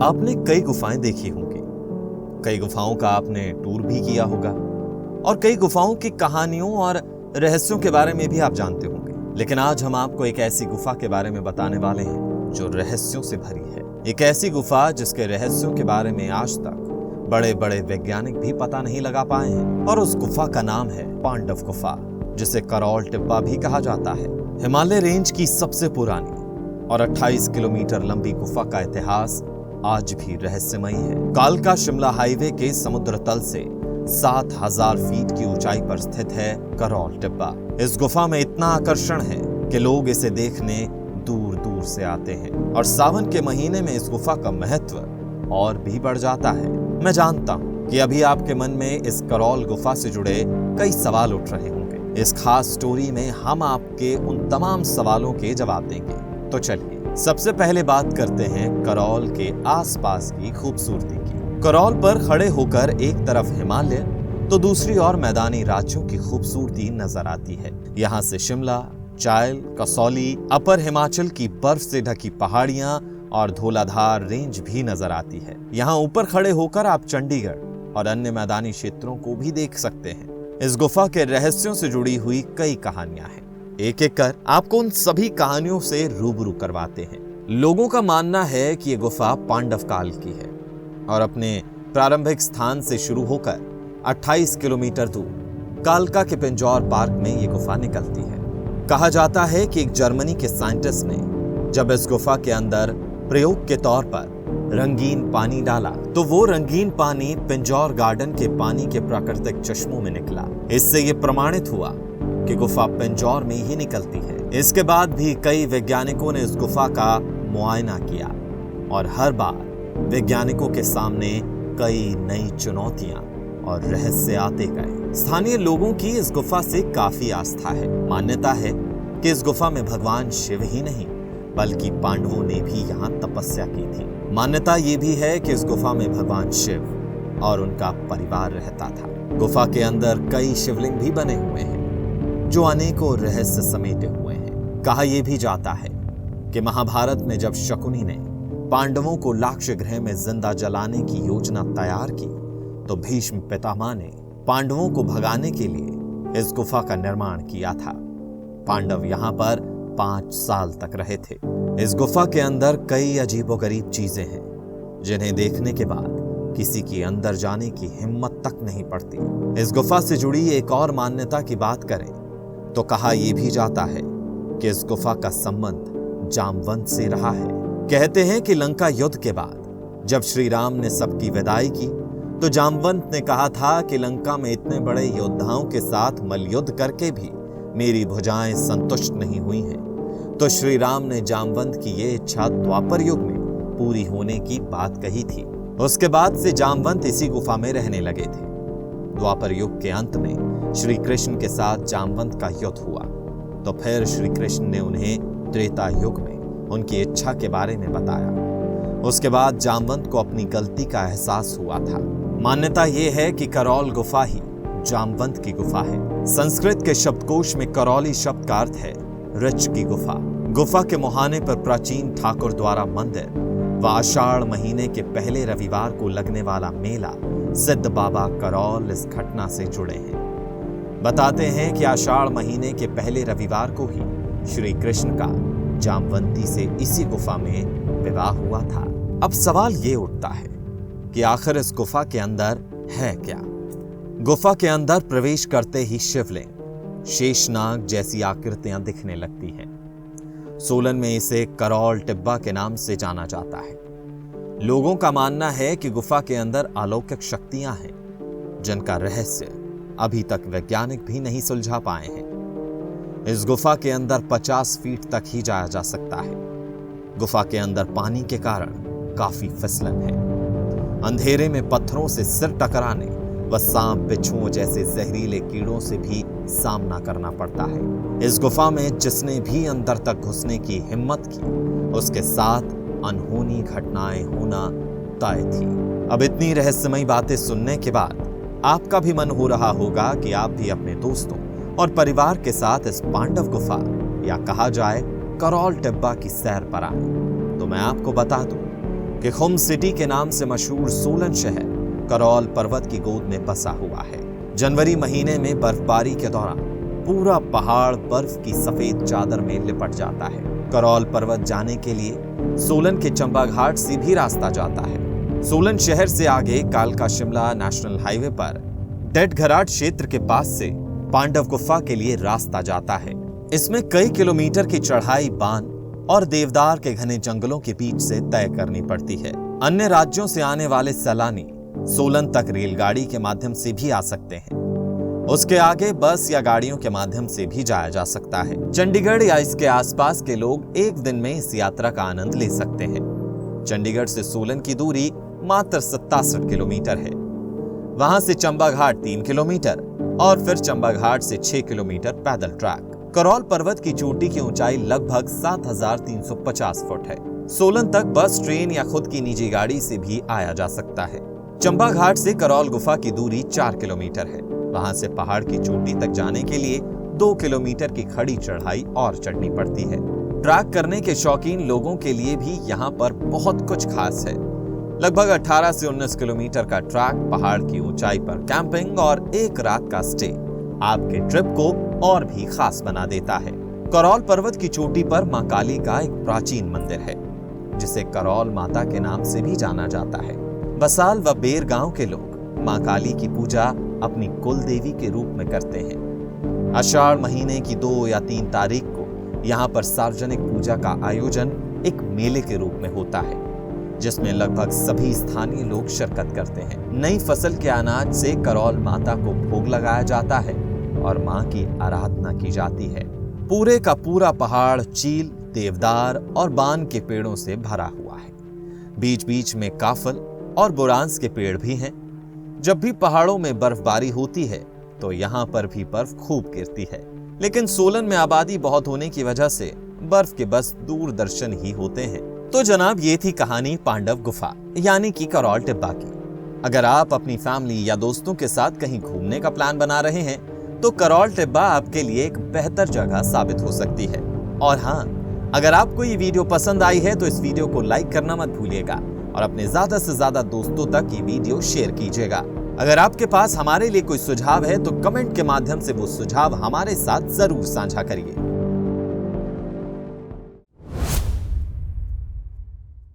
आपने कई गुफाएं देखी होंगी, कई गुफाओं का आपने टूर भी किया होगा और कई गुफाओं की कहानियों और रहस्यों के बारे में भी आप जानते होंगे। लेकिन आज हम आपको एक ऐसी गुफा के बारे में बताने वाले हैं जो रहस्यों से भरी है। एक ऐसी गुफा जिसके रहस्यों के बारे में आज तक बड़े बड़े वैज्ञानिक भी पता नहीं लगा पाए हैं। और उस गुफा का नाम है पांडव गुफा, जिसे करौल टिब्बा भी कहा जाता है। हिमालय रेंज की सबसे पुरानी और 28 किलोमीटर लंबी गुफा का इतिहास आज भी रहस्यमयी है। कालका शिमला हाईवे के समुद्र तल से 7000 फीट की ऊंचाई पर स्थित है करौल टिब्बा। इस गुफा में इतना आकर्षण है कि लोग इसे देखने दूर दूर से आते हैं और सावन के महीने में इस गुफा का महत्व और भी बढ़ जाता है। मैं जानता हूं कि अभी आपके मन में इस करौल गुफा से जुड़े कई सवाल उठ रहे होंगे। इस खास स्टोरी में हम आपके उन तमाम सवालों के जवाब देंगे। तो चलिए सबसे पहले बात करते हैं करौल के आसपास की खूबसूरती की। करौल पर खड़े होकर एक तरफ हिमालय तो दूसरी ओर मैदानी राज्यों की खूबसूरती नजर आती है। यहाँ से शिमला, चायल, कसौली, अपर हिमाचल की बर्फ से ढकी पहाड़ियां और धौलाधार रेंज भी नजर आती है। यहाँ ऊपर खड़े होकर आप चंडीगढ़ और अन्य मैदानी क्षेत्रों को भी देख सकते हैं। इस गुफा के रहस्यों से जुड़ी हुई कई कहानियां हैं। एक एक कर आपको उन सभी कहानियों से रूबरू करवाते हैं। लोगों का मानना है कि ये गुफा पांडव काल की है और अपने प्रारंभिक स्थान से शुरू होकर 28 किलोमीटर दूर कालका के पिंजौर पार्क में ये गुफा निकलती है। कहा जाता है कि एक जर्मनी के साइंटिस्ट ने जब इस गुफा के अंदर प्रयोग के तौर पर रंगीन पानी डाला तो वो रंगीन पानी पिंजौर गार्डन के पानी के प्राकृतिक चश्मों में निकला। इससे ये प्रमाणित हुआ कि गुफा पिंजौर में ही निकलती है। इसके बाद भी कई वैज्ञानिकों ने इस गुफा का मुआयना किया और हर बार वैज्ञानिकों के सामने कई नई चुनौतियां और रहस्य आते गए। स्थानीय लोगों की इस गुफा से काफी आस्था है। मान्यता है कि इस गुफा में भगवान शिव ही नहीं बल्कि पांडवों ने भी यहाँ तपस्या की थी। मान्यता ये भी है कि इस गुफा में भगवान शिव और उनका परिवार रहता था। गुफा के अंदर कई शिवलिंग भी बने हुए हैं जो अनेकों रहस्य समेटे हुए हैं। कहा यह भी जाता है कि महाभारत में जब शकुनी ने पांडवों को लाक्ष्य गृह में जिंदा जलाने की योजना तैयार की तो भीष्म पितामह ने पांडवों को भगाने के लिए इस गुफा का निर्माण किया था। पांडव यहाँ पर 5 साल तक रहे थे। इस गुफा के अंदर कई अजीबोगरीब चीजें हैं जिन्हें देखने के बाद किसी की अंदर जाने की हिम्मत तक नहीं पड़ती। इस गुफा से जुड़ी एक और मान्यता की बात करें तो कहा यह भी जाता है कि इस गुफा का संबंध जामवंत से रहा है। कहते हैं कि लंका युद्ध के बाद जब श्री राम ने सबकी विदाई की तो जामवंत ने कहा था कि लंका में इतने बड़े योद्धाओं के साथ मल्लयुद्ध करके भी मेरी भुजाएं संतुष्ट नहीं हुई हैं। तो श्री राम ने जामवंत की ये इच्छा द्वापर युग में पूरी होने की बात कही थी। उसके बाद से जामवंत इसी गुफा में रहने लगे थे। द्वापर युग के अंत में श्री कृष्ण के साथ जामवंत का युद्ध हुआ तो फिर श्री कृष्ण ने उन्हें त्रेता युग में उनकी इच्छा के बारे में बताया। उसके बाद जामवंत को अपनी गलती का एहसास हुआ था। मान्यता यह है कि करौल गुफा ही जामवंत की गुफा है। संस्कृत के शब्दकोश में करौली शब्द का अर्थ है ऋच की गुफा। गुफा के मुहाने पर प्राचीन ठाकुर द्वारा मंदिर व आषाढ़ महीने के पहले रविवार को लगने वाला मेला सिद्ध बाबा करौल इस घटना से जुड़े हैं। बताते हैं कि आषाढ़ महीने के पहले रविवार को ही श्री कृष्ण का जामवंती से इसी गुफा में विवाह हुआ था। अब सवाल ये उठता है कि आखिर इस गुफा के अंदर है क्या। गुफा के अंदर प्रवेश करते ही शिवलिंग, शेषनाग जैसी आकृतियां दिखने लगती हैं। सोलन में इसे करौल टिब्बा के नाम से जाना जाता है। लोगों का मानना है कि गुफा के अंदर अलौकिक शक्तियां हैं जिनका रहस्य अभी तक वैज्ञानिक भी नहीं सुलझा पाए हैं। इस गुफा के अंदर 50 फीट तक ही जाया जा सकता है। गुफा के अंदर पानी के कारण काफी फिसलन है। अंधेरे में पत्थरों से सिर टकराने व सांप, बिच्छुओं जैसे जहरीले कीड़ों से भी सामना करना पड़ता है। इस गुफा में जिसने भी अंदर तक घुसने की हिम्मत की उसके साथ अनहोनी घटनाएं होना तय थी। अब इतनी रहस्यमयी बातें सुनने के बाद आपका भी मन हो रहा होगा कि आप भी अपने दोस्तों और परिवार के साथ इस पांडव गुफा या कहा जाए करौल टिब्बा की सैर पर आए। तो मैं आपको बता दूं कि खुम सिटी के नाम से मशहूर सोलन शहर करौल पर्वत की गोद में बसा हुआ है। जनवरी महीने में बर्फबारी के दौरान पूरा पहाड़ बर्फ की सफेद चादर में लिपट जाता है। करौल पर्वत जाने के लिए सोलन के चंबा घाट से भी रास्ता जाता है। सोलन शहर से आगे कालका शिमला नेशनल हाईवे पर डेड घराट क्षेत्र के पास से पांडव गुफा के लिए रास्ता जाता है। इसमें कई किलोमीटर की चढ़ाई बान और देवदार के घने जंगलों के बीच से तय करनी पड़ती है। अन्य राज्यों से आने वाले सैलानी सोलन तक रेलगाड़ी के माध्यम से भी आ सकते हैं। उसके आगे बस या गाड़ियों के माध्यम से भी जाया जा सकता है। चंडीगढ़ या इसके आसपास के लोग एक दिन में इस यात्रा का आनंद ले सकते हैं। चंडीगढ़ से सोलन की दूरी मात्र 67 किलोमीटर है। वहां से चंबा घाट 3 किलोमीटर और फिर चंबा घाट से 6 किलोमीटर पैदल ट्रैक। करौल पर्वत की चोटी की ऊंचाई लगभग 7350 फुट है। सोलन तक बस, ट्रेन या खुद की निजी गाड़ी से भी आया जा सकता है। चंबा घाट से करौल गुफा की दूरी 4 किलोमीटर है। वहां से पहाड़ की चोटी तक जाने के लिए 2 किलोमीटर की खड़ी चढ़ाई और चढ़नी पड़ती है। ट्रैक करने के शौकीन लोगों के लिए भी यहाँ पर बहुत कुछ खास है। लगभग 18 से 19 किलोमीटर का ट्रैक, पहाड़ की ऊंचाई पर कैंपिंग और एक रात का स्टे आपके ट्रिप को और भी खास बना देता है। करौल पर्वत की चोटी पर मां काली का एक प्राचीन मंदिर है, जिसे करौल माता के नाम से भी जाना जाता है। बसाल व बेर गांव के लोग मां काली की पूजा अपनी कुल देवी के रूप में करते हैं। आषाढ़ महीने की 2 या 3 तारीख को यहाँ पर सार्वजनिक पूजा का आयोजन एक मेले के रूप में होता है, जिसमें लगभग सभी स्थानीय लोग शिरकत करते हैं। नई फसल के अनाज से करौल माता को भोग लगाया जाता है और मां की आराधना की जाती है। पूरे का पूरा पहाड़ चील, देवदार और बान के पेड़ों से भरा हुआ है। बीच बीच में काफल और बुरांस के पेड़ भी हैं। जब भी पहाड़ों में बर्फबारी होती है तो यहाँ पर भी बर्फ खूब गिरती है, लेकिन सोलन में आबादी बहुत होने की वजह से बर्फ के बस दूरदर्शन ही होते हैं। तो जनाब, ये थी कहानी पांडव गुफा यानी कि करौल टिब्बा की। अगर आप अपनी फैमिली या दोस्तों के साथ कहीं घूमने का प्लान बना रहे हैं तो करौल टिब्बा आपके लिए एक बेहतर जगह साबित हो सकती है। और हाँ, अगर आपको ये वीडियो पसंद आई है तो इस वीडियो को लाइक करना मत भूलिएगा और अपने ज्यादा से ज्यादा दोस्तों तक ये वीडियो शेयर कीजिएगा। अगर आपके पास हमारे लिए कोई सुझाव है तो कमेंट के माध्यम से वो सुझाव हमारे साथ जरूर साझा करिए।